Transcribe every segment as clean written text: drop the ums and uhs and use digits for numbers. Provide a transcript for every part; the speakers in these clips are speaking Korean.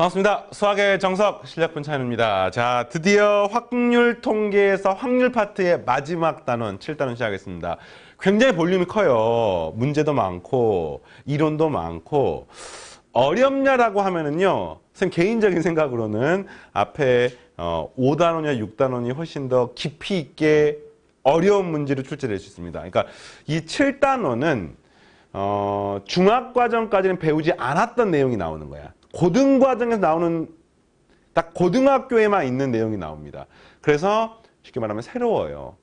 반갑습니다. 수학의 정석 실력분 차현우입니다. 자, 드디어 확률 통계에서 확률 파트의 마지막 단원 7단원 시작하겠습니다. 굉장히 볼륨이 커요. 문제도 많고 이론도 많고 어렵냐라고 하면은요. 선생님 개인적인 생각으로는 앞에 5단원이나 6단원이 훨씬 더 깊이 있게 어려운 문제를 출제될 수 있습니다. 그러니까 이 7단원은 중학과정까지는 배우지 않았던 내용이 나오는 거야. 고등과정에서 나오는 딱 고등학교에만 있는 내용이 나옵니다. 그래서 쉽게 말하면 새로워요.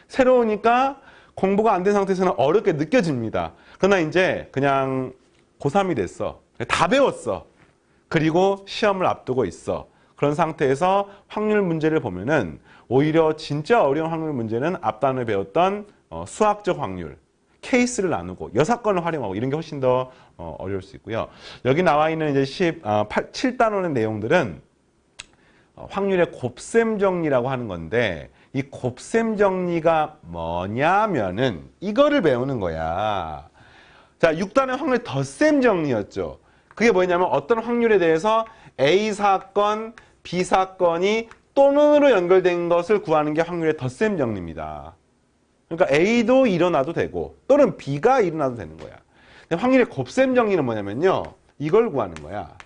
새로우니까 공부가 안 된 상태에서는 어렵게 느껴집니다. 그러나 이제 그냥 고3이 됐어. 다 배웠어. 그리고 시험을 앞두고 있어. 그런 상태에서 확률 문제를 보면은 오히려 진짜 어려운 확률 문제는 앞단에 배웠던 수학적 확률, 케이스를 나누고 여사건을 활용하고 이런 게 훨씬 더 어려울 수 있고요. 여기 나와 있는 이제 7단원의 내용들은 확률의 곱셈 정리라고 하는 건데 이 곱셈 정리가 뭐냐면은 이거를 배우는 거야. 자, 6단의 확률 덧셈 정리였죠. 그게 뭐냐면 어떤 확률에 대해서 A 사건, B 사건이 또는으로 연결된 것을 구하는 게 확률의 덧셈 정리입니다. 그러니까 A도 일어나도 되고 또는 B가 일어나도 되는 거야. 근데 확률의 곱셈 정리는 뭐냐면요. 이걸 구하는 거야.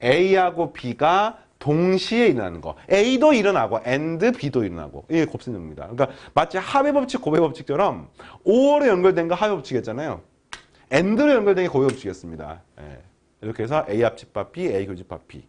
A하고 B가 동시에 일어나는 거. A도 일어나고 and B도 일어나고. 이게 곱셈 정리입니다. 그러니까 마치 합의 법칙, 곱의 법칙처럼 5로 연결된 거 합의 법칙이었잖아요. and로 연결된 게 곱의 법칙이었습니다. 예. 이렇게 해서 A 합집합 B, A 교집합 B.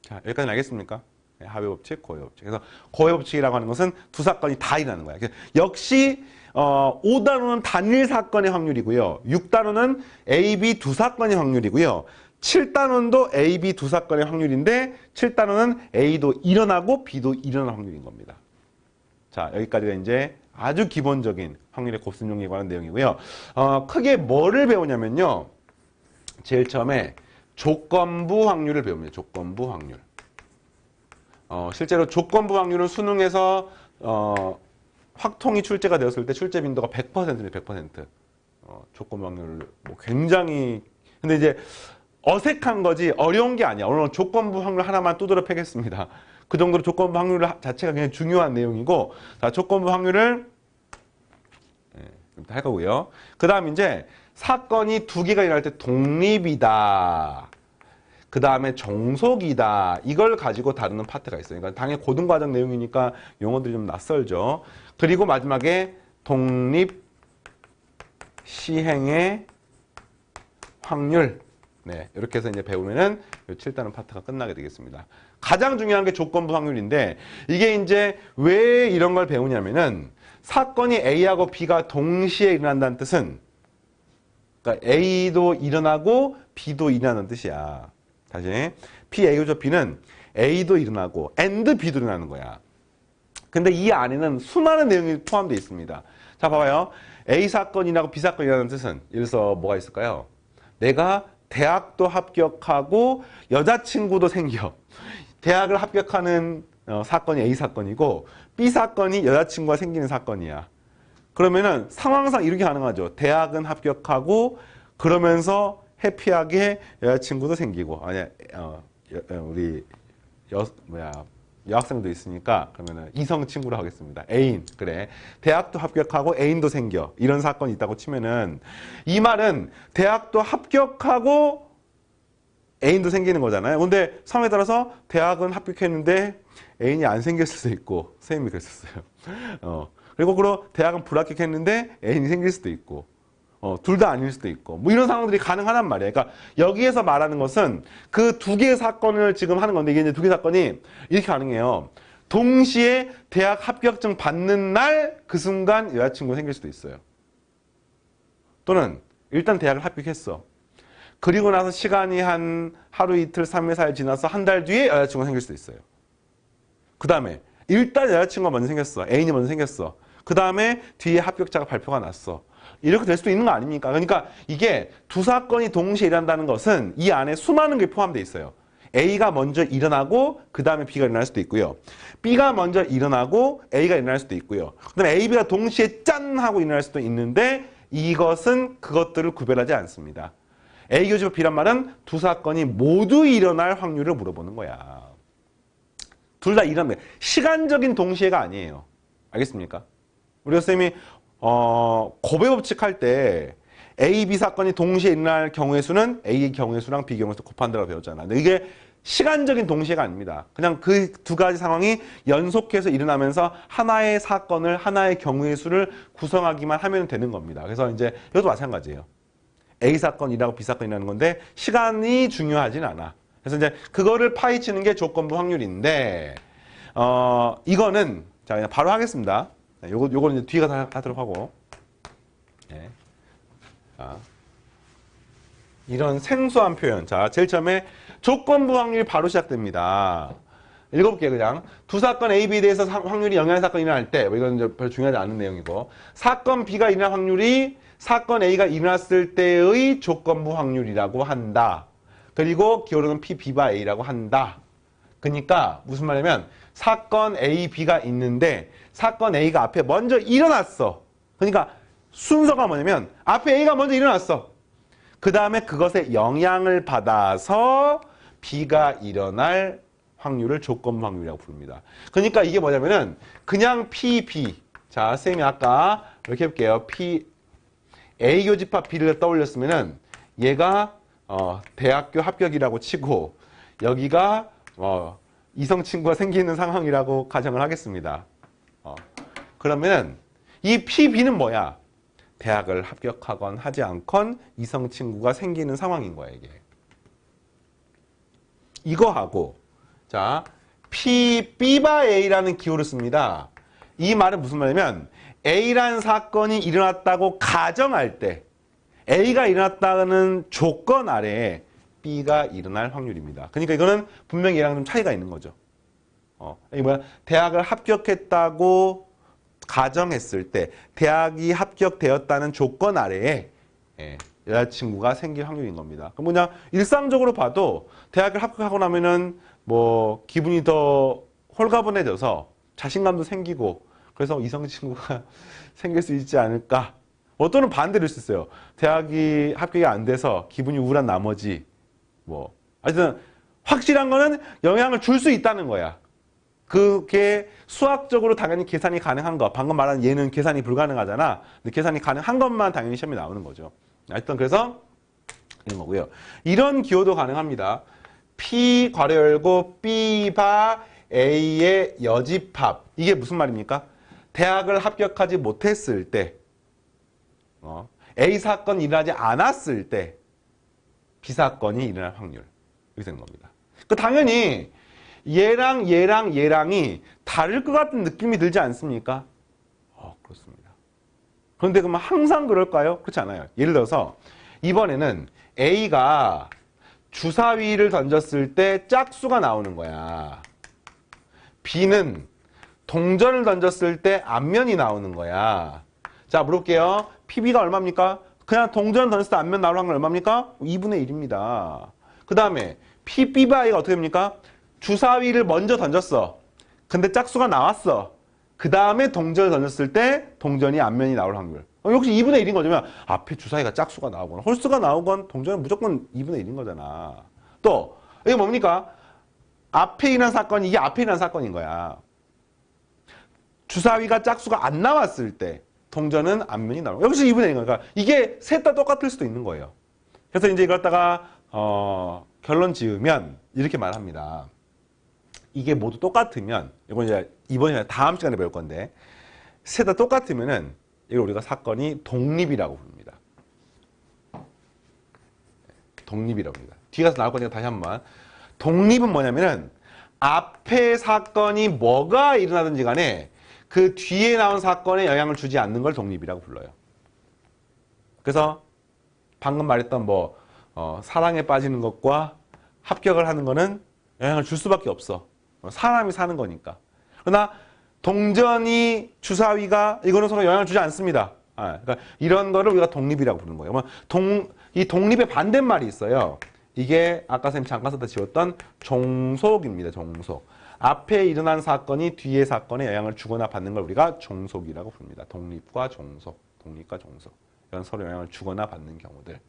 자, 여기까지는 알겠습니까? 합의 법칙, 고의 법칙. 그래서 고의 법칙이라고 하는 것은 두 사건이 다 일어나는 거야. 역시 5단원은 단일 사건의 확률이고요. 6단원은 A, B 두 사건의 확률이고요. 7단원도 A, B 두 사건의 확률인데 7단원은 A도 일어나고 B도 일어나는 확률인 겁니다. 자, 여기까지가 이제 아주 기본적인 확률의 곱셈 정리에 관한 내용이고요. 크게 뭐를 배우냐면요. 제일 처음에 조건부 확률을 배웁니다. 조건부 확률. 실제로 조건부 확률은 수능에서 확통이 출제가 되었을 때 출제 빈도가 100%입니다. 100%. 조건부 확률 뭐 굉장히 근데 이제 어색한 거지 어려운 게 아니야. 오늘 조건부 확률 하나만 두드려 패겠습니다. 그 정도로 조건부 확률 자체가 굉장히 중요한 내용이고 자, 조건부 확률을 할 거고요. 그 다음 이제 사건이 두 개가 일어날 때 독립이다. 그 다음에 종속이다. 이걸 가지고 다루는 파트가 있어요. 그러니까 당연히 고등과정 내용이니까 용어들이 좀 낯설죠. 그리고 마지막에 독립 시행의 확률. 네, 이렇게 해서 이제 배우면은 7단원 파트가 끝나게 되겠습니다. 가장 중요한 게 조건부 확률인데 이게 이제 왜 이런 걸 배우냐면은 사건이 A하고 B가 동시에 일어난다는 뜻은 그러니까 A도 일어나고 B도 일어나는 뜻이야. 다시 P, A, 교접 B는 A도 일어나고 and B도 일어나는 거야. 근데 이 안에는 수많은 내용이 포함되어 있습니다. 자, 봐봐요. A 사건이라고 B 사건이라는 뜻은 예를 들어서 뭐가 있을까요? 내가 대학도 합격하고 여자친구도 생겨. 대학을 합격하는 사건이 A 사건이고 B 사건이 여자친구가 생기는 사건이야. 그러면은 상황상 이렇게 가능하죠. 대학은 합격하고 그러면서 해피하게 여자친구도 생기고 아니 우리 여학생도 있으니까 그러면은 이성 친구로 하겠습니다. 애인 그래 대학도 합격하고 애인도 생겨 이런 사건이 있다고 치면은 이 말은 대학도 합격하고 애인도 생기는 거잖아요. 근데 상황에 따라서 대학은 합격했는데 애인이 안 생겼을 수도 있고 선생님이 그랬었어요. 그리고 대학은 불합격했는데 애인이 생길 수도 있고 둘 다 아닐 수도 있고 뭐 이런 상황들이 가능하단 말이에요. 그러니까 여기에서 말하는 것은 그 두 개의 사건을 지금 하는 건데 이게 이제 두 개의 사건이 이렇게 가능해요. 동시에 대학 합격증 받는 날 그 순간 여자친구가 생길 수도 있어요. 또는 일단 대학을 합격했어. 그리고 나서 시간이 한 하루 이틀 3일 4일 지나서 한 달 뒤에 여자친구가 생길 수도 있어요. 그 다음에 일단 여자친구가 먼저 생겼어. 애인이 먼저 생겼어. 그 다음에 뒤에 합격자가 발표가 났어. 이렇게 될 수도 있는 거 아닙니까? 그러니까 이게 두 사건이 동시에 일어난다는 것은 이 안에 수많은 게 포함되어 있어요. A가 먼저 일어나고 그 다음에 B가 일어날 수도 있고요. B가 먼저 일어나고 A가 일어날 수도 있고요. 그 다음에 A, B가 동시에 짠 하고 일어날 수도 있는데 이것은 그것들을 구별하지 않습니다. A 교집합 B란 말은 두 사건이 모두 일어날 확률을 물어보는 거야. 둘 다 일어나면 시간적인 동시에가 아니에요. 알겠습니까? 우리 선생님이 고배 법칙 할 때 A, B 사건이 동시에 일어날 경우의 수는 A 경우의 수랑 B 경우의 수 곱한다고 배웠잖아. 근데 이게 시간적인 동시에가 아닙니다. 그냥 그 두 가지 상황이 연속해서 일어나면서 하나의 사건을, 하나의 경우의 수를 구성하기만 하면 되는 겁니다. 그래서 이제 이것도 마찬가지예요. A 사건이라고 B 사건이라는 건데 시간이 중요하진 않아. 그래서 이제 그거를 파헤치는 게 조건부 확률인데 이거는 자 그냥 바로 하겠습니다. 요거는 이제 뒤에 가서 하도록 하고. 네. 자, 이런 생소한 표현. 자, 제일 처음에 조건부 확률이 바로 시작됩니다. 읽어볼게요, 그냥. 두 사건 A, B에 대해서 확률이 영향의 사건이 일어날 때, 이건 이제 별로 중요하지 않은 내용이고, 사건 B가 일어날 확률이 사건 A가 일어났을 때의 조건부 확률이라고 한다. 그리고 기호로는 P, B바 A라고 한다. 그러니까 무슨 말이냐면 사건 A, B가 있는데 사건 A가 앞에 먼저 일어났어. 그러니까 순서가 뭐냐면 앞에 A가 먼저 일어났어. 그 다음에 그것에 영향을 받아서 B가 일어날 확률을 조건부 확률이라고 부릅니다. 그러니까 이게 뭐냐면은 그냥 P, B. 자, 쌤이 아까 이렇게 해볼게요. P, A 교집합 B를 떠올렸으면은 얘가 대학교 합격이라고 치고 여기가 이성 친구가 생기는 상황이라고 가정을 하겠습니다. 그러면은 이 P, B는 뭐야? 대학을 합격하건 하지 않건 이성 친구가 생기는 상황인 거야, 이게. 이거하고 자, P, B바 A라는 기호를 씁니다. 이 말은 무슨 말이냐면 A라는 사건이 일어났다고 가정할 때 A가 일어났다는 조건 아래에 B가 일어날 확률입니다. 그러니까 이거는 분명히 얘랑 좀 차이가 있는 거죠. 이게 뭐야? 대학을 합격했다고 가정했을 때 대학이 합격되었다는 조건 아래에 여자친구가 생길 확률인 겁니다. 그럼 뭐냐? 일상적으로 봐도 대학을 합격하고 나면은 뭐 기분이 더 홀가분해져서 자신감도 생기고 그래서 이성 친구가 생길 수 있지 않을까? 또는 반대로 수 있어요. 대학이 합격이 안 돼서 기분이 우울한 나머지 뭐 하여튼 확실한 거는 영향을 줄 수 있다는 거야. 그게 수학적으로 당연히 계산이 가능한 거. 방금 말한 얘는 계산이 불가능하잖아. 근데 계산이 가능한 것만 당연히 시험에 나오는 거죠. 하여튼 그래서 이런 거고요. 이런 기호도 가능합니다. P 괄호 열고 B 바 A의 여집합. 이게 무슨 말입니까? 대학을 합격하지 못했을 때 A 사건이 일어나지 않았을 때 B 사건이 일어날 확률. 이렇게 되는 겁니다. 당연히 얘랑이 다를 것 같은 느낌이 들지 않습니까? 그렇습니다. 그런데 그러면 항상 그럴까요? 그렇지 않아요. 예를 들어서 이번에는 A가 주사위를 던졌을 때 짝수가 나오는 거야. B는 동전을 던졌을 때 앞면이 나오는 거야. 자, 물어볼게요. PB가 얼마입니까? 그냥 동전을 던졌을 때 앞면 나올 확률 얼마입니까? 2분의 1입니다. 그 다음에 PB바가 어떻게 됩니까? 주사위를 먼저 던졌어. 근데 짝수가 나왔어. 그 다음에 동전을 던졌을 때 동전이 앞면이 나올 확률. 역시 2분의 1인 거지만 앞에 주사위가 짝수가 나오거나 홀수가 나오건 동전은 무조건 2분의 1인 거잖아. 또 이게 뭡니까? 앞에 일어난 사건이 이게 앞에 일어난 사건인 거야. 주사위가 짝수가 안 나왔을 때 동전은 앞면이 나오고 역시 2분의 1인 거니까 이게 셋 다 똑같을 수도 있는 거예요. 그래서 이제 이걸 갖다가 결론 지으면 이렇게 말합니다. 이게 모두 똑같으면 이건 이제 이번에 다음 시간에 배울 건데 셋 다 똑같으면은 이걸 우리가 사건이 독립이라고 부릅니다. 독립이라고 합니다. 뒤에 가서 나올 거니까 다시 한번. 독립은 뭐냐면은 앞에 사건이 뭐가 일어나든지 간에 그 뒤에 나온 사건에 영향을 주지 않는 걸 독립이라고 불러요. 그래서 방금 말했던 사랑에 빠지는 것과 합격을 하는 거는 영향을 줄 수밖에 없어. 사람이 사는 거니까. 그러나 동전이 주사위가 이거는 서로 영향을 주지 않습니다. 그러니까 이런 거를 우리가 독립이라고 부르는 거예요. 이 독립의 반대말이 있어요. 이게 아까 선생님 잠깐 썼다 지웠던 종속입니다. 종속. 앞에 일어난 사건이 뒤에 사건에 영향을 주거나 받는 걸 우리가 종속이라고 부릅니다. 독립과 종속. 독립과 종속. 이런 서로 영향을 주거나 받는 경우들.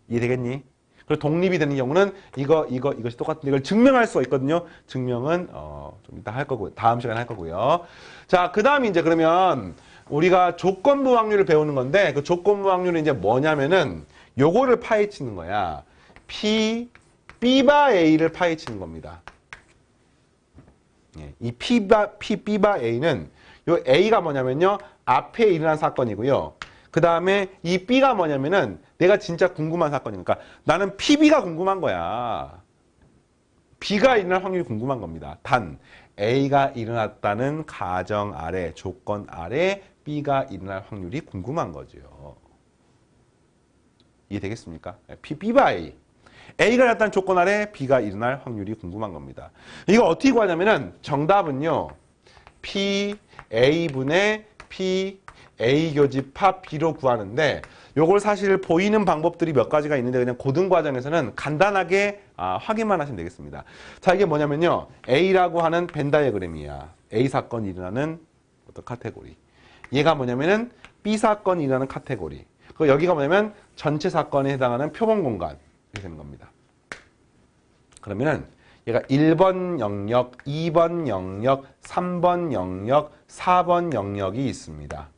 이해되겠니? 그리고 독립이 되는 경우는 이것이 똑같은데 이걸 증명할 수가 있거든요. 증명은 좀 이따 할 거고 다음 시간에 할 거고요. 자, 그다음에 이제 그러면 우리가 조건부 확률을 배우는 건데 그 조건부 확률은 이제 뭐냐면은 요거를 파헤치는 거야. B바 A를 파헤치는 겁니다. 예, 이 B바 A는 요 A가 뭐냐면요. 앞에 일어난 사건이고요. 그 다음에 이 B가 뭐냐면은 내가 진짜 궁금한 사건이니까 나는 PB가 궁금한 거야. B가 일어날 확률이 궁금한 겁니다. 단 A가 일어났다는 가정 아래, 조건 아래 B가 일어날 확률이 궁금한 거죠. 이해되겠습니까? B바 A. A가 일어났다는 조건 아래 B가 일어날 확률이 궁금한 겁니다. 이거 어떻게 구하냐면은 정답은요. P A분의 P A 교집합 B로 구하는데 요걸 사실 보이는 방법들이 몇 가지가 있는데 그냥 고등 과정에서는 간단하게 확인만 하시면 되겠습니다. 자, 이게 뭐냐면요. A라고 하는 벤 다이어그램이야. A 사건이 일어나는 어떤 카테고리. 얘가 뭐냐면은 B 사건이 일어나는 카테고리. 그리고 여기가 뭐냐면 전체 사건에 해당하는 표본 공간. 이렇게 되는 겁니다. 그러면은 얘가 1번 영역, 2번 영역, 3번 영역, 4번 영역이 있습니다.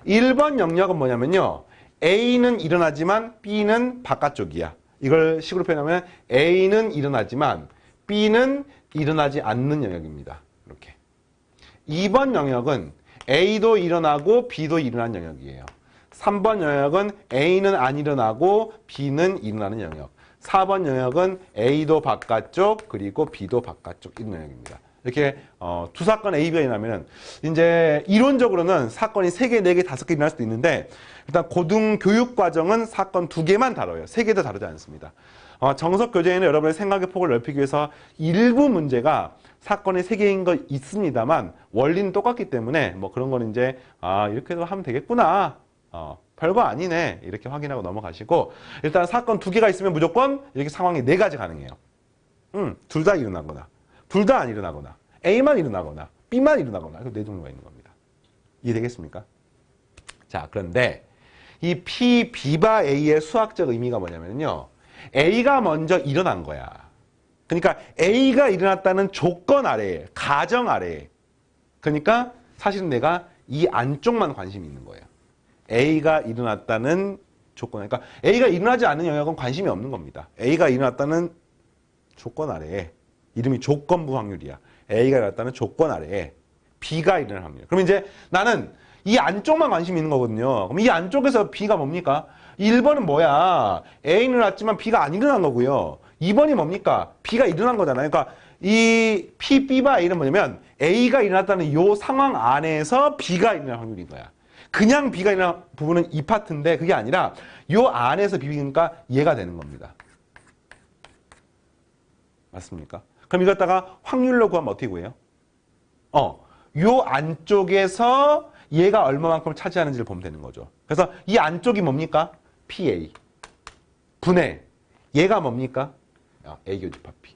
1번 영역은 뭐냐면요. A는 일어나지만 B는 바깥쪽이야. 이걸 식으로 표현하면 A는 일어나지만 B는 일어나지 않는 영역입니다. 이렇게. 2번 영역은 A도 일어나고 B도 일어나는 영역이에요. 3번 영역은 A는 안 일어나고 B는 일어나는 영역. 4번 영역은 A도 바깥쪽 그리고 B도 바깥쪽 있는 영역입니다. 이렇게 두 사건 A, B가 일어나면은 이제 이론적으로는 사건이 3개, 4개, 5개 일어날 수도 있는데 일단 고등 교육 과정은 사건 2개만 다뤄요. 3개도 다루지 않습니다. 정석 교재에는 여러분의 생각의 폭을 넓히기 위해서 일부 문제가 사건이 3개인 거 있습니다만 원리는 똑같기 때문에 뭐 그런 거는 이제 이렇게도 하면 되겠구나. 별거 아니네. 이렇게 확인하고 넘어가시고 일단 사건 2개가 있으면 무조건 이렇게 상황이 4가지 가능해요. 둘 다 일어나거나 둘 다 안 일어나거나 A만 일어나거나 B만 일어나거나 그 4종류가 있는 겁니다. 이해되겠습니까? 자, 그런데 이 P, B바 A의 수학적 의미가 뭐냐면요. A가 먼저 일어난 거야. 그러니까 A가 일어났다는 조건 아래에, 가정 아래에. 그러니까 사실은 내가 이 안쪽만 관심이 있는 거예요. A가 일어났다는 조건. 그러니까 A가 일어나지 않는 영역은 관심이 없는 겁니다. A가 일어났다는 조건 아래에 이름이 조건부 확률이야. A가 일어났다는 조건 아래에 B가 일어날 확률. 그럼 이제 나는 이 안쪽만 관심이 있는 거거든요. 그럼 이 안쪽에서 B가 뭡니까? 1번은 뭐야? A는 일어났지만 B가 안 일어난 거고요. 2번이 뭡니까? B가 일어난 거잖아요. 그러니까 이 P, B바 A는 뭐냐면 A가 일어났다는 이 상황 안에서 B가 일어날 확률인 거야. 그냥 B가 일어난 부분은 이 파트인데 그게 아니라 이 안에서 B니까 얘가 되는 겁니다. 맞습니까? 그럼 이거 갖다가 확률로 구하면 어떻게 구해요? 요 안쪽에서 얘가 얼마만큼 차지하는지를 보면 되는 거죠. 그래서 이 안쪽이 뭡니까? PA. 분의 얘가 뭡니까? A 교집합 P.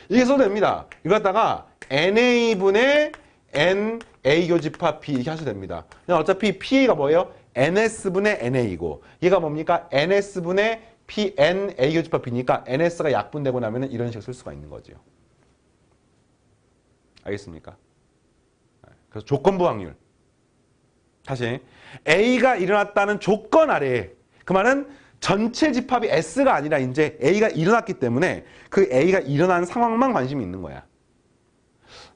이게 써도 됩니다. 이거 갖다가 NA분의 NA 교집합 P 이렇게 하셔도 됩니다. 어차피 PA가 뭐예요? NS분의 NA이고 얘가 뭡니까? NS분의 PN A 교집합 B니까 NS가 약분되고 나면 이런 식으로 쓸 수가 있는 거죠. 알겠습니까? 그래서 조건부 확률. 다시 A가 일어났다는 조건 아래에 그 말은 전체 집합이 S가 아니라 이제 A가 일어났기 때문에 그 A가 일어난 상황만 관심이 있는 거야.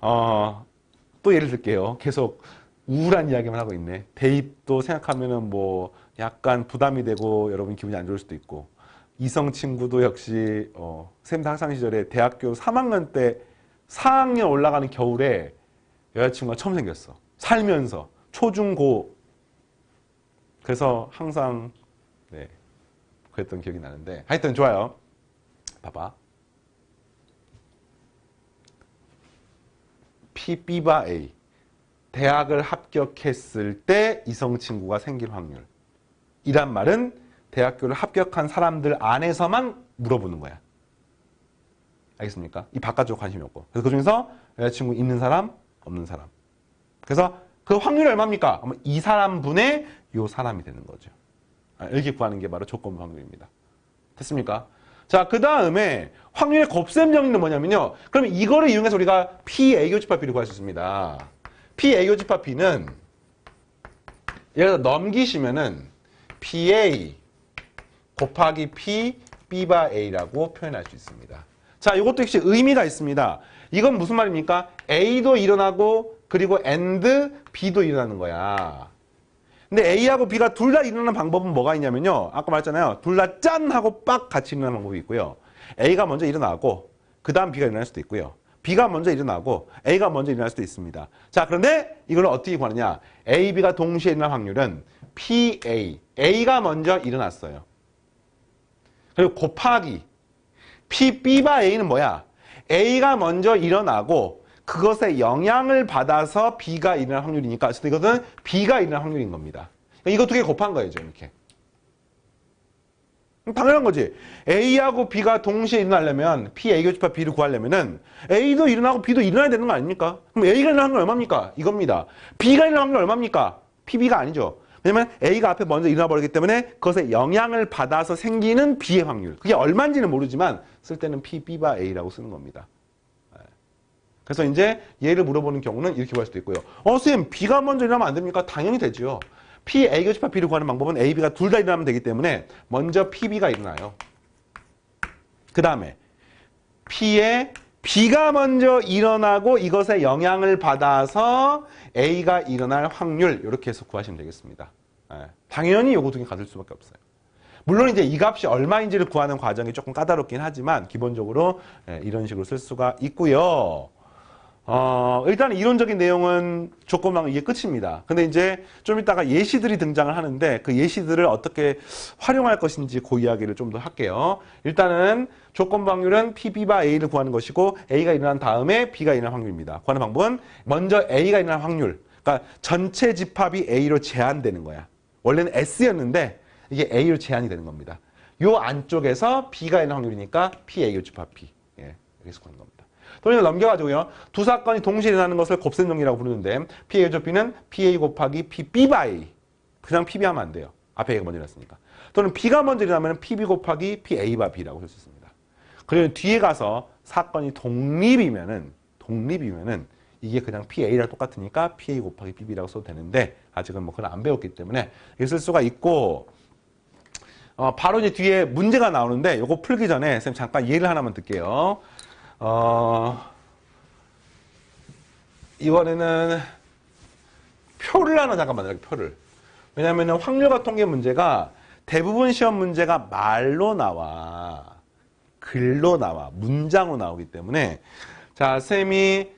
또 예를 들게요. 계속 우울한 이야기만 하고 있네. 대입도 생각하면은 뭐 약간 부담이 되고 여러분 기분이 안 좋을 수도 있고 이성 친구도 역시 쌤도 학창 시절에 대학교 3학년 때 4학년 올라가는 겨울에 여자친구가 처음 생겼어. 살면서 초중고 그래서 항상 네 그랬던 기억이 나는데 하여튼 좋아요. 봐봐. P, B바 A 대학을 합격했을 때 이성 친구가 생길 확률 이란 말은 대학교를 합격한 사람들 안에서만 물어보는 거야. 알겠습니까? 이 바깥쪽 관심이 없고. 그래서 그중에서 여자친구 있는 사람, 없는 사람. 그래서 그 확률이 얼마입니까? 그러면 이 사람 분의 요 사람이 되는 거죠. 이렇게 구하는 게 바로 조건부 확률입니다. 됐습니까? 자, 그 다음에 확률의 곱셈 정리는 뭐냐면요. 그럼 이거를 이용해서 우리가 PA 교집합 B를 구할 수 있습니다. PA 교집합 B는 예를 들어 넘기시면은 PA 곱하기 P, B 바 A라고 표현할 수 있습니다. 자, 이것도 역시 의미가 있습니다. 이건 무슨 말입니까? A도 일어나고 그리고 and B도 일어나는 거야. 근데 A하고 B가 둘 다 일어나는 방법은 뭐가 있냐면요. 아까 말했잖아요. 둘 다 짠 하고 빡 같이 일어나는 방법이 있고요. A가 먼저 일어나고 그 다음 B가 일어날 수도 있고요. B가 먼저 일어나고 A가 먼저 일어날 수도 있습니다. 자, 그런데 이걸 어떻게 구하느냐. A, B가 동시에 일어날 확률은 PA. A가 먼저 일어났어요. 그리고 곱하기 P, B 바 A는 뭐야? A가 먼저 일어나고 그것에 영향을 받아서 B가 일어날 확률이니까 어쨌든 이것은 B가 일어날 확률인 겁니다. 이거 두 개 곱한 거예요, 이렇게. 당연한 거지. A하고 B가 동시에 일어나려면 PA 교집합 B를 구하려면은 A도 일어나고 B도 일어나야 되는 거 아닙니까? 그럼 A가 일어나는 건 얼마입니까? 이겁니다. B가 일어나는 건 얼마입니까? PB가 아니죠. 왜냐면 A가 앞에 먼저 일어나 버리기 때문에 그것에 영향을 받아서 생기는 B의 확률. 그게 얼마인지는 모르지만 쓸 때는 P, B 바 A라고 쓰는 겁니다. 그래서 이제 얘를 물어보는 경우는 이렇게 구할 수도 있고요. 선생님, B가 먼저 일어나면 안 됩니까? 당연히 되죠. PA 교집합 B를 구하는 방법은 A, B가 둘 다 일어나면 되기 때문에 먼저 PB가 일어나요. 그 다음에 P에 B가 먼저 일어나고 이것에 영향을 받아서 A가 일어날 확률 이렇게 해서 구하시면 되겠습니다. 당연히 요거 두 개 가질 수밖에 없어요. 물론 이제 이 값이 얼마인지를 구하는 과정이 조금 까다롭긴 하지만 기본적으로 이런 식으로 쓸 수가 있고요. 일단 이론적인 내용은 조건방 이게 끝입니다. 근데 이제 좀 이따가 예시들이 등장을 하는데 그 예시들을 어떻게 활용할 것인지 그 이야기를 좀 더 할게요. 일단은 조건방률은 PB 바 A를 구하는 것이고 A가 일어난 다음에 B가 일어날 확률입니다. 구하는 방법은 먼저 A가 일어날 확률. 그러니까 전체 집합이 A로 제한되는 거야. 원래는 S였는데 이게 A로 제한이 되는 겁니다. 요 안쪽에서 B가 일어날 확률이니까 PA 집합 P. 여기서 구하는 겁니다. 또는 넘겨가지고요. 두 사건이 동시에 일어나는 것을 곱셈 정리라고 부르는데 PA 조 B는 PA 곱하기 PB 바 A. 그냥 PB 하면 안 돼요. 앞에 A가 먼저 일어났으니까. 또는 B가 먼저 일어나면 PB 곱하기 PA 바 B라고 쓸 수 있습니다. 그리고 뒤에 가서 사건이 독립이면은 이게 그냥 PA랑 똑같으니까 PA 곱하기 PB라고 써도 되는데 아직은 뭐 그걸 안 배웠기 때문에 이렇게 쓸 수가 있고 바로 이제 뒤에 문제가 나오는데 요거 풀기 전에 선생님 잠깐 예를 하나만 듣게요. 이번에는 표를 하나 잠깐 만들게요. 표를. 왜냐하면 확률과 통계 문제가 대부분 시험 문제가 말로 나와. 글로 나와. 문장으로 나오기 때문에 자, 쌤이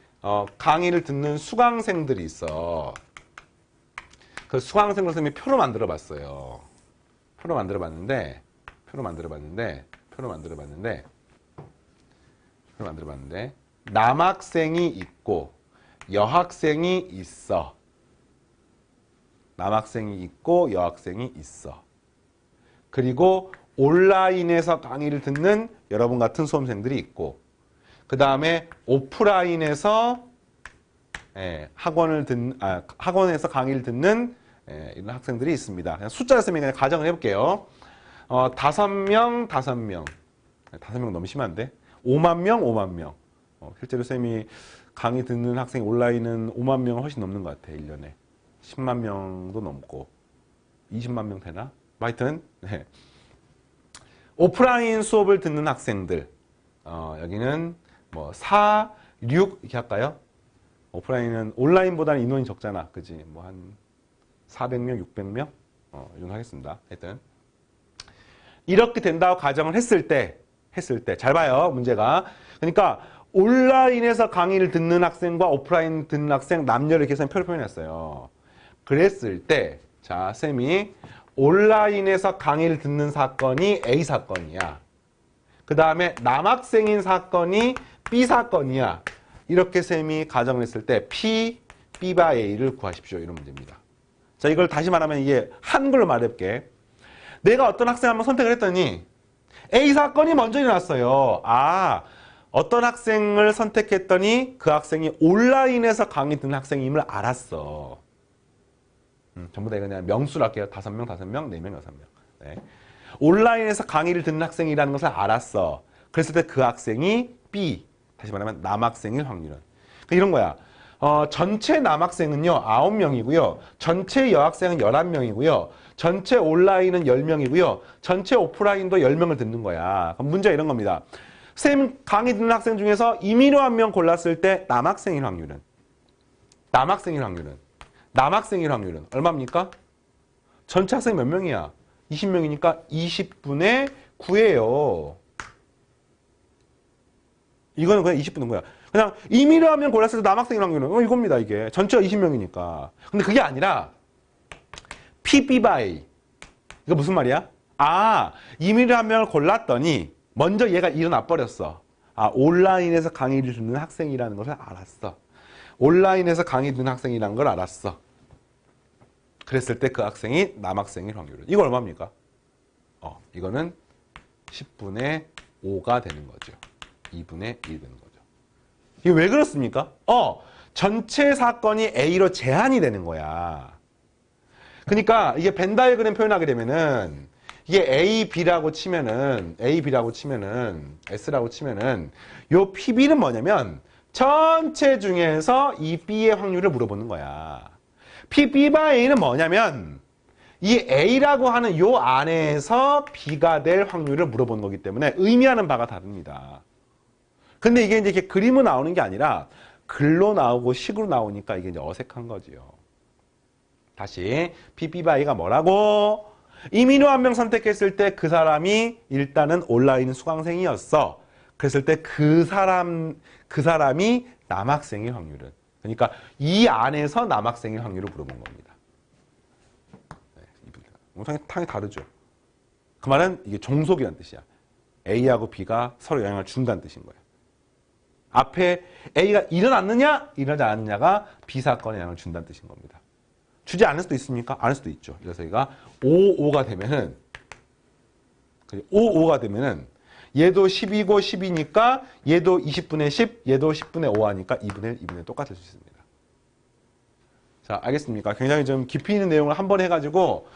강의를 듣는 수강생들이 있어. 그 수강생들 쌤이 표로 만들어 봤어요. 표로 만들어 봤는데 남학생이 있고 여학생이 있어. 남학생이 있고 여학생이 있어. 그리고 온라인에서 강의를 듣는 여러분 같은 수험생들이 있고 그 다음에 오프라인에서 학원에서 강의를 듣는 이런 학생들이 있습니다. 그냥 숫자를 쓰면 그냥 가정을 해볼게요. 5명. 5명 너무 심한데? 5만 명. 실제로 쌤이 강의 듣는 학생 온라인은 5만 명 훨씬 넘는 것 같아, 1년에. 10만 명도 넘고. 20만 명 되나? 하여튼, 네. 오프라인 수업을 듣는 학생들. 여기는 뭐 4, 6 이렇게 할까요? 오프라인은 온라인보다는 인원이 적잖아. 그지? 뭐 한 400명, 600명? 이 정도 하겠습니다. 하여튼. 이렇게 된다고 가정을 했을 때, 잘 봐요, 문제가. 그러니까, 온라인에서 강의를 듣는 학생과 오프라인 듣는 학생, 남녀를 이렇게 해서 표를 표현했어요. 그랬을 때, 자, 쌤이 온라인에서 강의를 듣는 사건이 A 사건이야. 그 다음에 남학생인 사건이 B 사건이야. 이렇게 쌤이 가정을 했을 때, P, B 바 A를 구하십시오. 이런 문제입니다. 자, 이걸 다시 말하면 이게 한글로 말해볼게. 내가 어떤 학생 한번 선택을 했더니 A 사건이 먼저 일어났어요. 어떤 학생을 선택했더니 그 학생이 온라인에서 강의 듣는 학생임을 알았어. 전부 다 그냥 명수로 할게요. 5명, 4명, 6명. 네. 온라인에서 강의를 듣는 학생이라는 것을 알았어. 그랬을 때 그 학생이 B, 다시 말하면 남학생일 확률은. 그러니까 이런 거야. 전체 남학생은요 9명이고요. 전체 여학생은 11명이고요. 전체 온라인은 10명이고요. 전체 오프라인도 10명을 듣는 거야. 그럼 문제가 이런 겁니다. 쌤 강의 듣는 학생 중에서 임의로 한 명 골랐을 때 남학생일 확률은 얼마입니까? 전체 학생이 몇 명이야? 20명이니까 20분의 9예요. 이거는 그냥 20분인 거야. 그냥 임의로 하면 골랐을 때 남학생일 확률은 이겁니다. 이게 전체가 20명이니까. 근데 그게 아니라 PB by 이거 무슨 말이야? 임의로 한 명을 골랐더니 먼저 얘가 일어나 버렸어. 온라인에서 강의를 듣는 학생이라는 것을 알았어. 온라인에서 강의 듣는 학생이라는 걸 알았어. 그랬을 때 그 학생이 남학생일 확률은 이거 얼마입니까? 이거는 10분의 5가 되는 거죠. 2분의 1이 되는 거죠. 이게 왜 그렇습니까? 전체 사건이 A로 제한이 되는 거야. 그러니까 이게 벤 다이어그램 표현하게 되면은 이게 S라고 치면은 요 PB는 뭐냐면 전체 중에서 이 B의 확률을 물어보는 거야. PB by A는 뭐냐면 이 A라고 하는 요 안에서 B가 될 확률을 물어보는 거기 때문에 의미하는 바가 다릅니다. 근데 이게 이제 이렇게 그림으로 나오는 게 아니라 글로 나오고 식으로 나오니까 이게 이제 어색한 거지요. 다시 PB by A가 뭐라고? 임의로 한 명 선택했을 때 그 사람이 일단은 온라인 수강생이었어. 그랬을 때 그 사람이 남학생일 확률은. 그러니까 이 안에서 남학생일 확률을 물어본 겁니다. 상당히 다르죠. 그 말은 이게 종속이라는 뜻이야. A하고 B가 서로 영향을 준다는 뜻인 거예요. 앞에 A가 일어났느냐, 일어나지 않았느냐가 B 사건에 영향을 준다는 뜻인 겁니다. 주지 않을 수도 있습니까? 않을 수도 있죠. 그래서 얘가 5가 되면은 얘도 10이고 10이니까 얘도 20분의 10, 얘도 10분의 5 하니까 2분의 1, 2분의 1 똑같을 수 있습니다. 자, 알겠습니까? 굉장히 좀 깊이 있는 내용을 한번 해가지고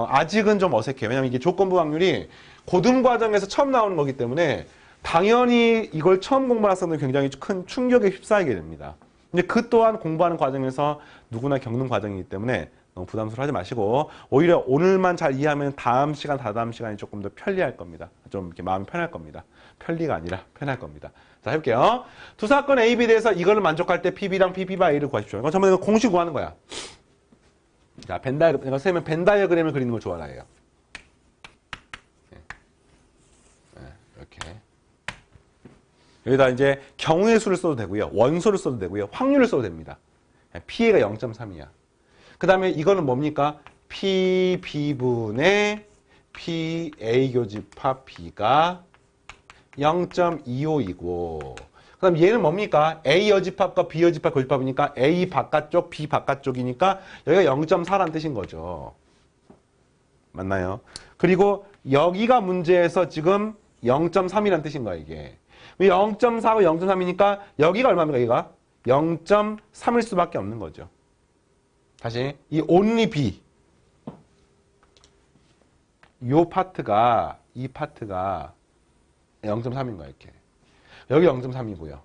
아직은 좀 어색해요. 왜냐면 이게 조건부 확률이 고등과정에서 처음 나오는 거기 때문에 당연히 이걸 처음 공부한 학생들은 굉장히 큰 충격에 휩싸이게 됩니다. 근데 그 또한 공부하는 과정에서 누구나 겪는 과정이기 때문에 너무 부담스러워하지 마시고 오히려 오늘만 잘 이해하면 다음 시간, 다다음 시간이 조금 더 편리할 겁니다. 좀 이렇게 마음이 편할 겁니다. 편리가 아니라 편할 겁니다. 자, 해볼게요. 두 사건 A, B 대해서 이거를 만족할 때 PB랑 PB by A를 구하십시오. 이거 전부 다 공식 구하는 거야. 자, 쌤은 벤 다이어그램을 그리는 걸 좋아해요. 이렇게. 여기다 이제 경우의 수를 써도 되고요. 원소를 써도 되고요. 확률을 써도 됩니다. PA가 0.3이야. 그 다음에 이거는 뭡니까? PB분의 PA 교집합 B가 0.25이고 그 다음 얘는 뭡니까? A 여집합과 B 여집합 교집합이니까 A 바깥쪽, B 바깥쪽이니까 여기가 0.4라는 뜻인 거죠. 맞나요? 그리고 여기가 문제에서 지금 0.3이라는 뜻인 거야 이게. 0.4고 0.3이니까 여기가 얼마입니까? 여기가 0.3일 수밖에 없는 거죠. 다시 이 only B 이 파트가 0.3인 거야 이렇게. 여기 0.3이고요.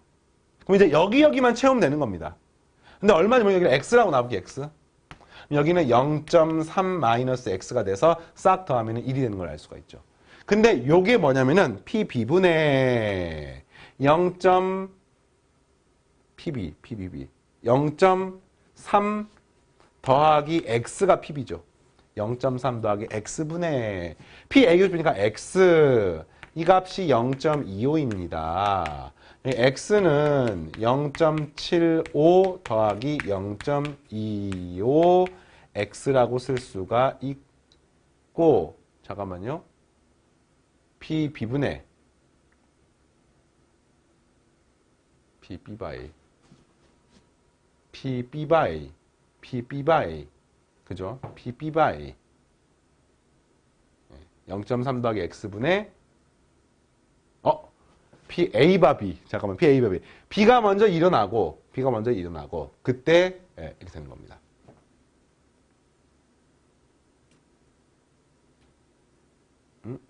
그럼 이제 여기만 채우면 되는 겁니다. 근데 얼마냐면 여기는 x라고 나오기 x. 여기는 0.3 마이너스 x가 돼서 싹 더하면 1이 되는 걸 알 수가 있죠. 근데 요게 뭐냐면은 PB분의 0.3 더하기 x가 PB죠. 0.3 더하기 x분의 PA가 보니까 x 이 값이 0.25입니다. x는 0.75 더하기 0.25 x라고 쓸 수가 있고 잠깐만요. PB분의 PB by 그죠? PB by 0.3 더하기 x분의 PA 바 B 잠깐만 PA 바 B B가 먼저 일어나고 그때 이렇게 되는 겁니다.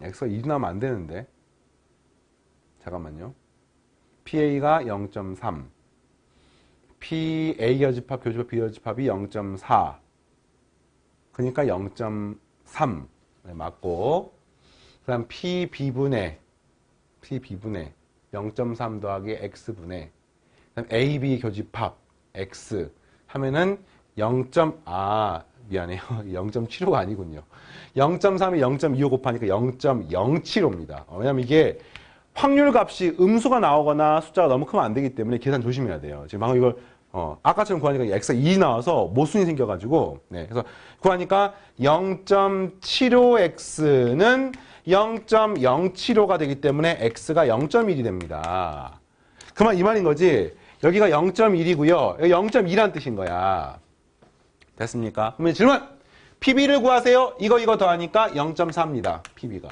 x가 1이 나오면 안 되는데. 잠깐만요. PA가 0.3. PA 교집합, B교집합이 0.4. 그러니까 0.3. 네, 맞고. 그 다음 PB분의 0.3 더하기 X분의 그 다음 AB 교집합 X 하면은 0.75가 아니군요. 0.3이 0.25 곱하니까 0.075입니다. 왜냐면 이게 확률 값이 음수가 나오거나 숫자가 너무 크면 안 되기 때문에 계산 조심해야 돼요. 지금 방금 이걸 아까처럼 구하니까 x가 2 나와서 모순이 생겨가지고 그래서 구하니까 0.75x는 0.075가 되기 때문에 x가 0.1이 됩니다. 그만 이 말인 거지. 여기가 0.1이고요. 여기 0.2라는 뜻인 거야. 됐습니까? 그러면 질문! PB를 구하세요. 이거 더하니까 0.4입니다. PB가.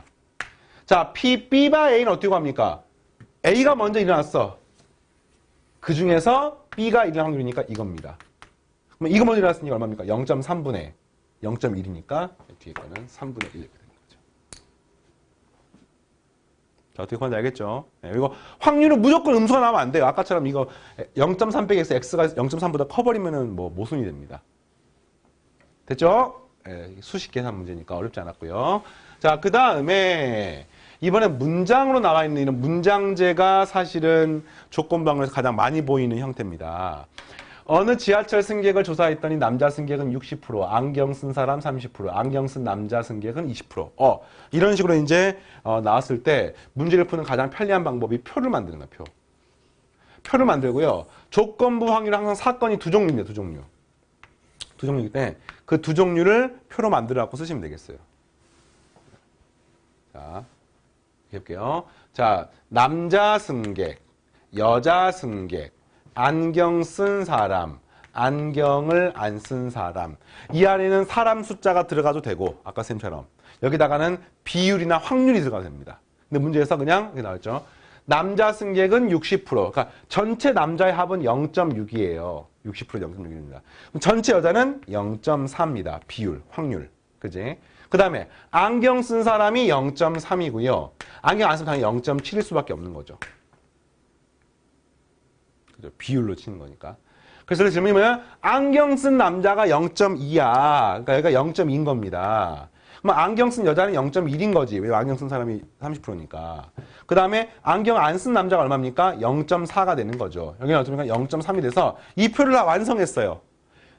자, B바 A는 어떻게 구합니까? A가 먼저 일어났어. 그 중에서 B가 일어날 확률이니까 이겁니다. 그럼 이거 먼저 일어났으니까 얼마입니까? 0.3분의 0.1이니까 뒤에 거는 3분의 1 이렇게 되는 거죠. 자, 어떻게 구하는지 알겠죠? 네, 이거 확률은 무조건 음수가 나오면 안 돼요. 아까처럼 이거 0.3 빼기 X가 0.3보다 커버리면은 뭐 모순이 됩니다. 됐죠? 네, 수식 계산 문제니까 어렵지 않았고요. 자, 그 다음에 이번에 문장으로 나와 있는 이런 문장제가 사실은 조건부항에서 가장 많이 보이는 형태입니다. 어느 지하철 승객을 조사했더니 남자 승객은 60%, 안경 쓴 사람 30%, 안경 쓴 남자 승객은 20%. 이런 식으로 이제 나왔을 때 문제를 푸는 가장 편리한 방법이 표를 만드는 거예요. 표를 만들고요. 조건부 확률은 항상 사건이 두 종류입니다. 두 종류이기 때문에 그 두 종류를 표로 만들어 갖고 쓰시면 되겠어요. 자, 해볼게요. 자, 남자 승객, 여자 승객, 안경 쓴 사람, 안경을 안 쓴 사람. 이 안에는 사람 숫자가 들어가도 되고, 아까 쌤처럼. 여기다가는 비율이나 확률이 들어가도 됩니다. 근데 문제에서 그냥 이렇게 나왔죠. 남자 승객은 60%. 그러니까 전체 남자의 합은 0.6이에요. 60% 0.6입니다. 전체 여자는 0.4입니다. 비율, 확률. 그지? 그 다음에 안경 쓴 사람이 0.3이고요. 안경 안 쓰면 당연히 0.7일 수밖에 없는 거죠. 그죠? 비율로 치는 거니까. 그래서 질문이 뭐야? 안경 쓴 남자가 0.2야. 그러니까 여기가 0.2인 겁니다. 그럼 안경 쓴 여자는 0.1인 거지. 왜 안경 쓴 사람이 30%니까. 그 다음에 안경 안 쓴 남자가 얼마입니까? 0.4가 되는 거죠. 여기는 어쩌니까 0.3이 돼서 이 표를 다 완성했어요.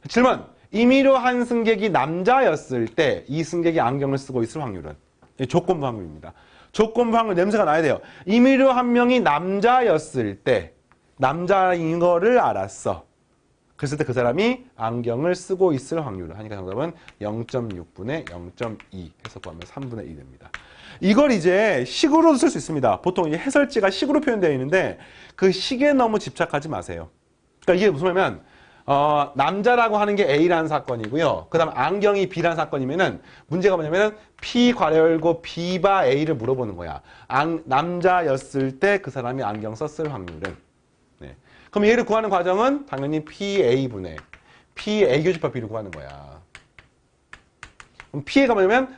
질문! 임의로 한 승객이 남자였을 때 이 승객이 안경을 쓰고 있을 확률은? 조건부 확률입니다. 조건부 확률 냄새가 나야 돼요. 임의로 한 명이 남자였을 때 남자인 거를 알았어. 그랬을 때 그 사람이 안경을 쓰고 있을 확률을 하니까 정답은 0.6분의 0.2 해서 구하면 3분의 2 됩니다. 이걸 이제 식으로도 쓸 수 있습니다. 보통 이제 해설지가 식으로 표현되어 있는데 그 식에 너무 집착하지 마세요. 그러니까 이게 무슨 말이냐면 남자라고 하는 게 A라는 사건이고요. 그 다음 안경이 B라는 사건이면은 문제가 뭐냐면은 P 괄호 B바 A를 물어보는 거야. 남자였을 때 그 사람이 안경 썼을 확률은. 네. 그럼 얘를 구하는 과정은 당연히 PA분의 PA 교집합 B를 구하는 거야. 그럼 PA가 뭐냐면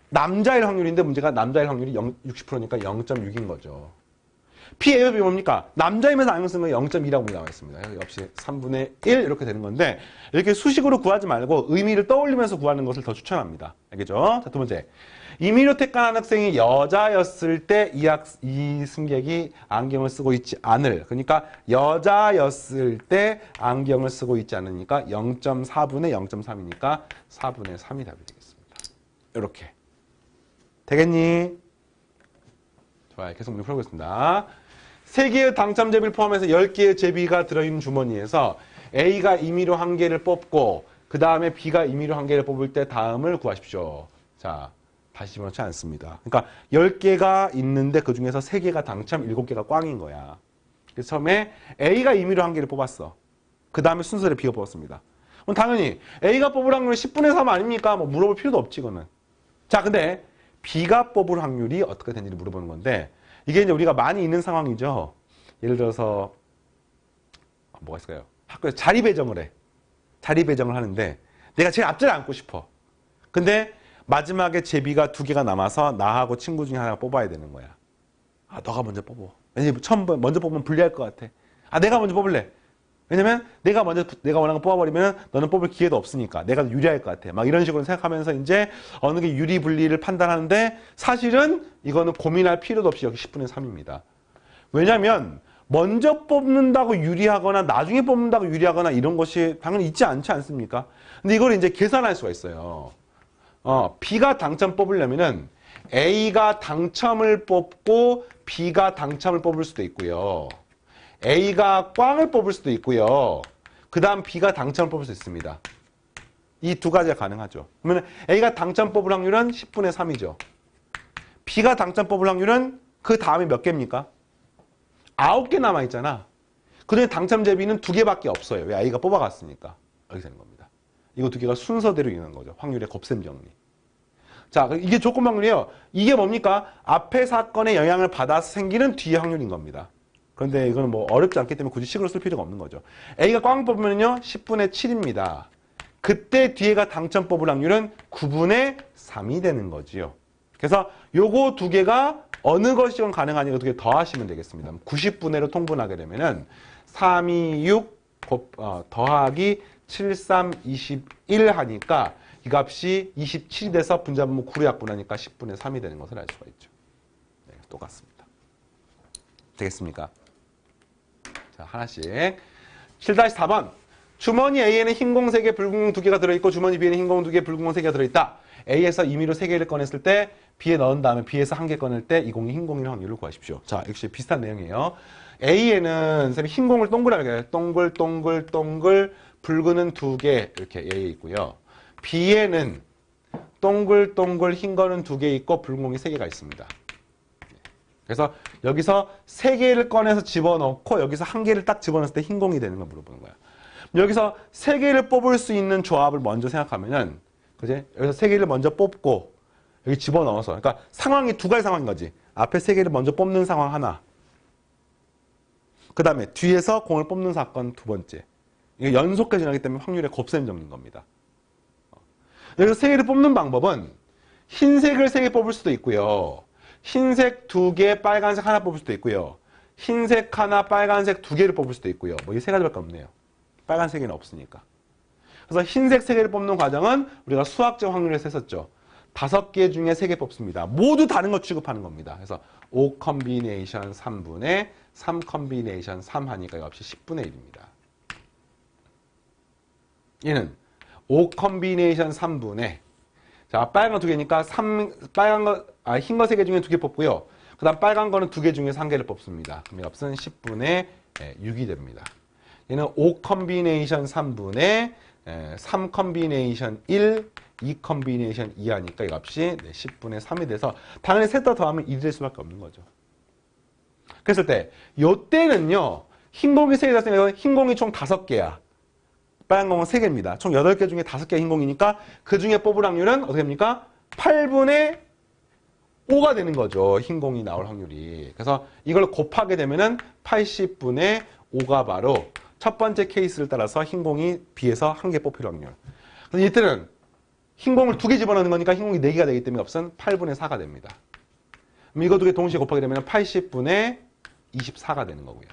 남자일 확률인데 문제가 남자일 확률이 60%니까 0.6인 거죠. PA가 뭡니까? 남자이면서 안경 쓴 건 0.2라고 나와 있습니다. 역시 3분의 1 이렇게 되는 건데 이렇게 수식으로 구하지 말고 의미를 떠올리면서 구하는 것을 더 추천합니다. 알겠죠? 자, 두 번째. 임의로 택한 학생이 여자였을 때 이 승객이 안경을 쓰고 있지 않을. 그러니까 여자였을 때 안경을 쓰고 있지 않으니까 0.4분의 0.3이니까 4분의 3이 답이 되겠습니다. 이렇게. 되겠니? 좋아요. 계속 문제 풀어보겠습니다. 3개의 당첨 제비를 포함해서 10개의 제비가 들어있는 주머니에서 A가 임의로 1개를 뽑고 그 다음에 B가 임의로 1개를 뽑을 때 다음을 구하십시오. 자, 다시 집어넣지 않습니다. 그러니까 10개가 있는데 그 중에서 3개가 당첨, 7개가 꽝인 거야. 그래서 처음에 A가 임의로 1개를 뽑았어. 그 다음에 순서대로 B가 뽑았습니다. 그럼 당연히 A가 뽑을 확률은 10분의 3 아닙니까? 뭐 물어볼 필요도 없지, 이거는. 자, 근데 B가 뽑을 확률이 어떻게 되는지 물어보는 건데 이게 이제 우리가 많이 있는 상황이죠. 예를 들어서 뭐가 있을까요? 학교에서 자리 배정을 해. 자리 배정을 하는데 내가 제일 앞자리에 앉고 싶어. 근데 마지막에 제비가 2개가 남아서 나하고 친구 중에 하나 뽑아야 되는 거야. 아, 너가 먼저 뽑어. 왜냐면 먼저 뽑으면 불리할 것 같아. 아, 내가 먼저 뽑을래. 왜냐면 내가 원하는 거 뽑아버리면 너는 뽑을 기회도 없으니까 내가 유리할 것 같아. 막 이런 식으로 생각하면서 이제 어느 게 유리 불리를 판단하는데 사실은 이거는 고민할 필요도 없이 여기 10분의 3입니다. 왜냐면 먼저 뽑는다고 유리하거나 나중에 뽑는다고 유리하거나 이런 것이 당연히 있지 않지 않습니까? 근데 이걸 이제 계산할 수가 있어요. B가 당첨 뽑으려면은 A가 당첨을 뽑고 B가 당첨을 뽑을 수도 있고요. A가 꽝을 뽑을 수도 있고요. 그 다음 B가 당첨을 뽑을 수 있습니다. 이 두 가지가 가능하죠. 그러면 A가 당첨 뽑을 확률은 10분의 3이죠. B가 당첨 뽑을 확률은 그 다음에 몇 개입니까? 9개 남아있잖아. 그 중에 당첨 제비는 2개밖에 없어요. 왜? A가 뽑아갔으니까. 이렇게 되는 겁니다. 이거 2개가 순서대로 있는 거죠. 확률의 곱셈 정리. 자, 이게 조건 확률이에요. 이게 뭡니까? 앞의 사건에 영향을 받아서 생기는 뒤의 확률인 겁니다. 그런데 이거는 뭐 어렵지 않기 때문에 굳이 식으로 쓸 필요가 없는 거죠. A가 꽝 뽑으면요 10분의 7입니다. 그때 뒤에가 당첨 뽑을 확률은 9분의 3이 되는 거지요. 그래서 요거 2개가 어느 것이건 가능하니까 2개 더하시면 되겠습니다. 90분의로 통분하게 되면은 3, 2, 6 더하기 7, 3, 21 하니까 이 값이 27이 돼서 분자분모 9로 약분하니까 10분의 3이 되는 것을 알 수가 있죠. 네, 똑같습니다. 되겠습니까? 자, 하나씩. 7-4번. 주머니 A에는 흰공 3개, 붉은 공 2개가 들어있고 주머니 B에는 흰공 2개, 붉은 공 3개가 들어있다. A에서 임의로 3개를 꺼냈을 때 B에 넣은 다음에 B에서 1개 꺼낼 때 이 공이 흰공일 확률을 구하십시오. 자, 역시 비슷한 내용이에요. A에는 선생님이 흰공을 동그랗게 해요. 동글, 동글, 동글, 붉은은 2개 이렇게 A에 있고요. B에는 동글, 동글, 흰 거는 2개 있고 붉은 공이 3개가 있습니다. 그래서 여기서 3개를 꺼내서 집어넣고 여기서 1개를 딱 집어넣었을 때 흰 공이 되는 걸 물어보는 거야. 여기서 3개를 뽑을 수 있는 조합을 먼저 생각하면은, 그지? 여기서 3개를 먼저 뽑고 여기 집어넣어서, 그러니까 상황이 2가지 상황인 거지. 앞에 3개를 먼저 뽑는 상황 하나. 그 다음에 뒤에서 공을 뽑는 사건 2번째. 이게 연속해서 일어나기 때문에 확률의 곱셈 정리인 겁니다. 여기서 3개를 뽑는 방법은 흰색을 3개 뽑을 수도 있고요. 흰색 2개, 빨간색 하나 뽑을 수도 있고요. 흰색 하나, 빨간색 2개를 뽑을 수도 있고요. 뭐 이 3가지밖에 없네요. 빨간색에는 없으니까. 그래서 흰색 3개를 뽑는 과정은 우리가 수학적 확률에서 했었죠. 5개 중에 3개 뽑습니다. 모두 다른 거 취급하는 겁니다. 그래서 5 컨비네이션 3분의 3 컨비네이션 3 하니까 이 값이 10분의 1입니다. 얘는 5 컨비네이션 3분의 자, 빨간 거 2개니까 흰 거 3개 중에 2개 뽑고요. 그 다음 빨간 거는 2개 중에서 1개를 뽑습니다. 그럼 이 값은 10분의 6이 됩니다. 얘는 5 컨비네이션 3분의 3 컨비네이션 1, 2 컨비네이션 2 하니까 이 값이 10분의 3이 돼서 당연히 셋 다 더하면 1이 될 수밖에 없는 거죠. 그랬을 때 요때는요. 흰 공이 3개 샀으니까 흰 공이 총 5개야. 빨간 공은 3개입니다. 총 8개 중에 5개 흰 공이니까 그 중에 뽑을 확률은 어떻게 됩니까? 8분의 5가 되는 거죠. 흰 공이 나올 확률이. 그래서 이걸 곱하게 되면은 80분의 5가 바로 첫 번째 케이스를 따라서 흰 공이 B에서 1개 뽑힐 확률. 그래서 이때는 흰 공을 2개 집어넣는 거니까 흰 공이 4개가 되기 때문에 값은 8분의 4가 됩니다. 그럼 이거 2개 동시에 곱하게 되면 80분의 24가 되는 거고요.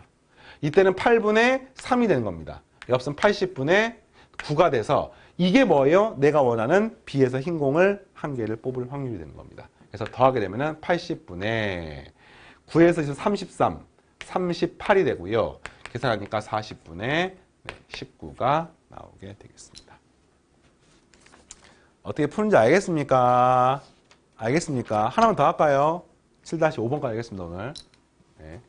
이때는 8분의 3이 되는 겁니다. 이 값은 80분의 9가 돼서 이게 뭐예요? 내가 원하는 B에서 흰 공을 1개를 뽑을 확률이 되는 겁니다. 그래서 더하게 되면은 80분의 9에서 33, 38이 되고요. 계산하니까 40분의 19가 나오게 되겠습니다. 어떻게 푸는지 알겠습니까? 알겠습니까? 하나만 더 할까요? 7-5번까지 하겠습니다, 오늘. 네.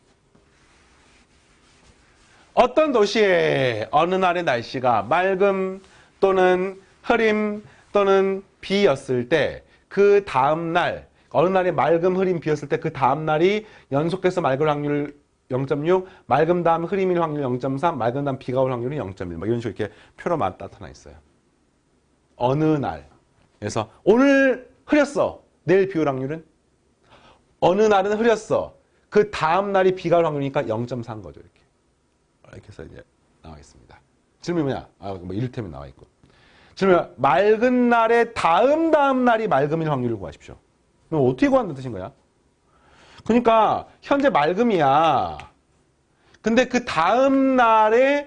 어떤 도시에 어느 날의 날씨가 맑음 또는 흐림 또는 비였을 때 그 다음 날, 어느 날이 맑음, 흐림, 비였을 때 그 다음 날이 연속해서 맑을 확률 0.6, 맑음 다음 흐림일 확률 0.3, 맑은 다음 비가 올 확률이 0.1. 막 이런 식으로 이렇게 표로 나타나 있어요. 어느 날. 그래서 오늘 흐렸어. 내일 비 올 확률은? 어느 날은 흐렸어. 그 다음 날이 비가 올 확률이니까 0.4인 거죠. 이렇게 해서 이제 나와 있습니다. 질문이 뭐냐? 뭐 이를테면 나와 있고. 지금 맑은 날의 다음 날이 맑음일 확률을 구하십시오. 그럼 어떻게 구한다는 뜻인 거야? 그러니까 현재 맑음이야. 근데 그 다음 날이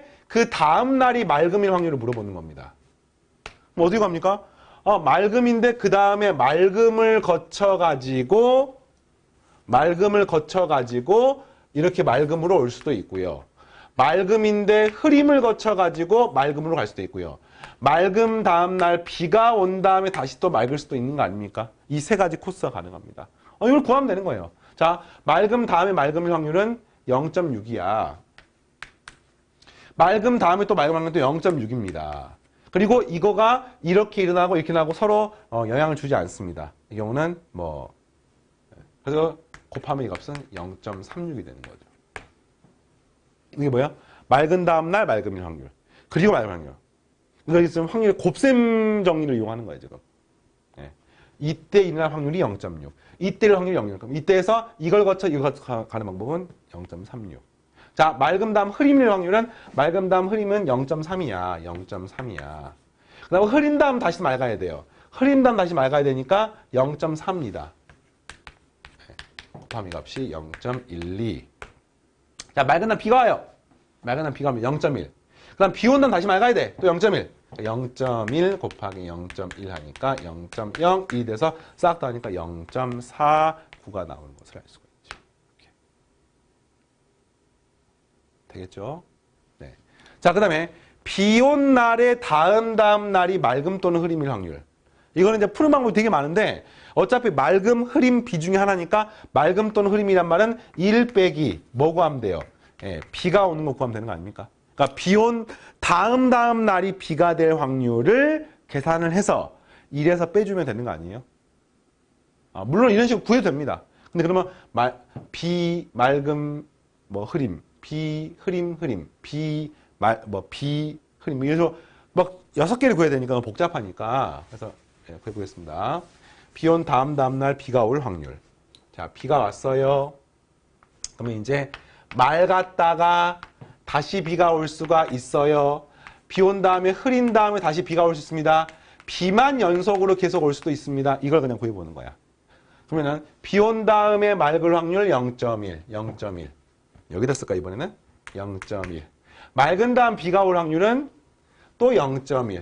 맑음일 확률을 물어보는 겁니다. 그럼 어떻게 합니까? 맑음인데 그 다음에 맑음을 거쳐가지고 이렇게 맑음으로 올 수도 있고요. 맑음인데 흐림을 거쳐가지고 맑음으로 갈 수도 있고요. 맑음 다음 날 비가 온 다음에 다시 또 맑을 수도 있는 거 아닙니까? 이 세 가지 코스가 가능합니다. 이걸 구하면 되는 거예요. 자, 맑음 다음에 맑음일 확률은 0.6이야. 맑음 다음에 또 맑음 확률은 또 0.6입니다. 그리고 이거가 이렇게 일어나고 이렇게 나고 서로 영향을 주지 않습니다. 이 경우는 그래서 곱하면 이 값은 0.36이 되는 거죠. 이게 뭐야? 맑은 다음 날 맑음일 확률. 그리고 맑음 확률. 그래서 지금 확률의 곱셈 정리를 이용하는 거예요, 지금. 예. 이때 일어날 확률이 0.6. 이때 일 확률이 0.6. 이때에서 이걸 거쳐 가는 방법은 0.36. 자, 맑음 다음 흐림일 확률은 맑음 다음 흐림은 0.3이야. 0.3이야. 그 다음에 흐린 다음 다시 맑아야 돼요. 흐린 다음 다시 맑아야 되니까 0.4입니다. 곱하면 이 값이 0.12. 자, 맑은 날 비가 와요. 맑은 날 비가 오면 0.1. 그 다음 비 온 다음 다시 맑아야 돼. 또 0.1. 0.1 곱하기 0.1 하니까 0.02 돼서 싹 더하니까 0.49가 나오는 것을 알 수가 있죠. 이렇게. 되겠죠? 네. 자, 그 다음에 비 온 날의 다음 날이 맑음 또는 흐림일 확률. 이거는 이제 푸는 방법이 되게 많은데 어차피 맑음, 흐림, 비 중에 하나니까 맑음 또는 흐림이란 말은 1 빼기 뭐 구하면 돼요? 예, 비가 오는 거 구하면 되는 거 아닙니까? 그러니까 비 온 다음 날이 비가 될 확률을 계산을 해서 1에서 빼주면 되는 거 아니에요? 물론 이런 식으로 구해도 됩니다. 근데 그러면 비, 맑음, 흐림, 비, 흐림, 비, 비, 흐림 이래서 막 6개를 구해야 되니까 복잡하니까 그래서 구해보겠습니다. 비 온 다음 날 비가 올 확률. 자, 비가 왔어요. 그러면 이제 맑았다가 다시 비가 올 수가 있어요. 비 온 다음에 흐린 다음에 다시 비가 올 수 있습니다. 비만 연속으로 계속 올 수도 있습니다. 이걸 그냥 구해보는 거야. 그러면은 비 온 다음에 맑을 확률 0.1. 여기다 쓸까 이번에는? 0.1. 맑은 다음 비가 올 확률은 또 0.1.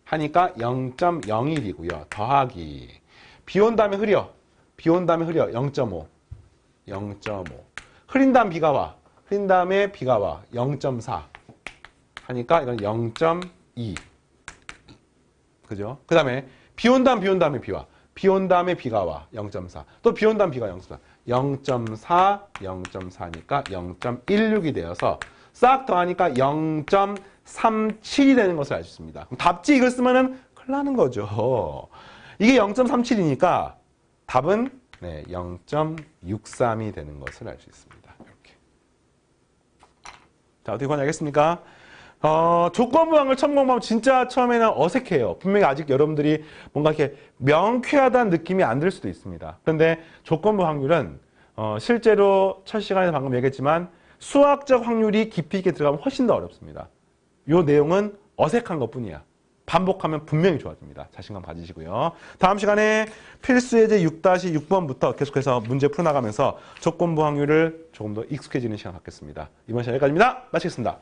하니까 0.01이고요. 더하기. 비 온 다음에 흐려. 0.5. 흐린 다음 비가 와. 흐린 다음에 비가 와. 0.4. 하니까 이건 0.2. 그죠? 그 다음에 비 온 다음에 비 와. 비 온 다음에 비가 와. 0.4. 또 비 온 다음 비가 0.4. 0.4니까 0.16이 되어서 싹 더하니까 0.37이 되는 것을 알 수 있습니다. 그럼 답지 이걸 쓰면은 큰일 나는 거죠. 이게 0.37이니까 답은 0.63이 되는 것을 알 수 있습니다. 이렇게. 자, 어떻게 구하냐겠습니까? 조건부 확률 처음 공부하면 진짜 처음에는 어색해요. 분명히 아직 여러분들이 뭔가 이렇게 명쾌하다는 느낌이 안 들 수도 있습니다. 그런데 조건부 확률은 실제로 첫 시간에서 방금 얘기했지만 수학적 확률이 깊이 있게 들어가면 훨씬 더 어렵습니다. 이 내용은 어색한 것뿐이야. 반복하면 분명히 좋아집니다. 자신감 가지시고요. 다음 시간에 필수 예제 6-6번부터 계속해서 문제 풀어나가면서 조건부 확률을 조금 더 익숙해지는 시간 갖겠습니다. 이번 시간 여기까지입니다. 마치겠습니다.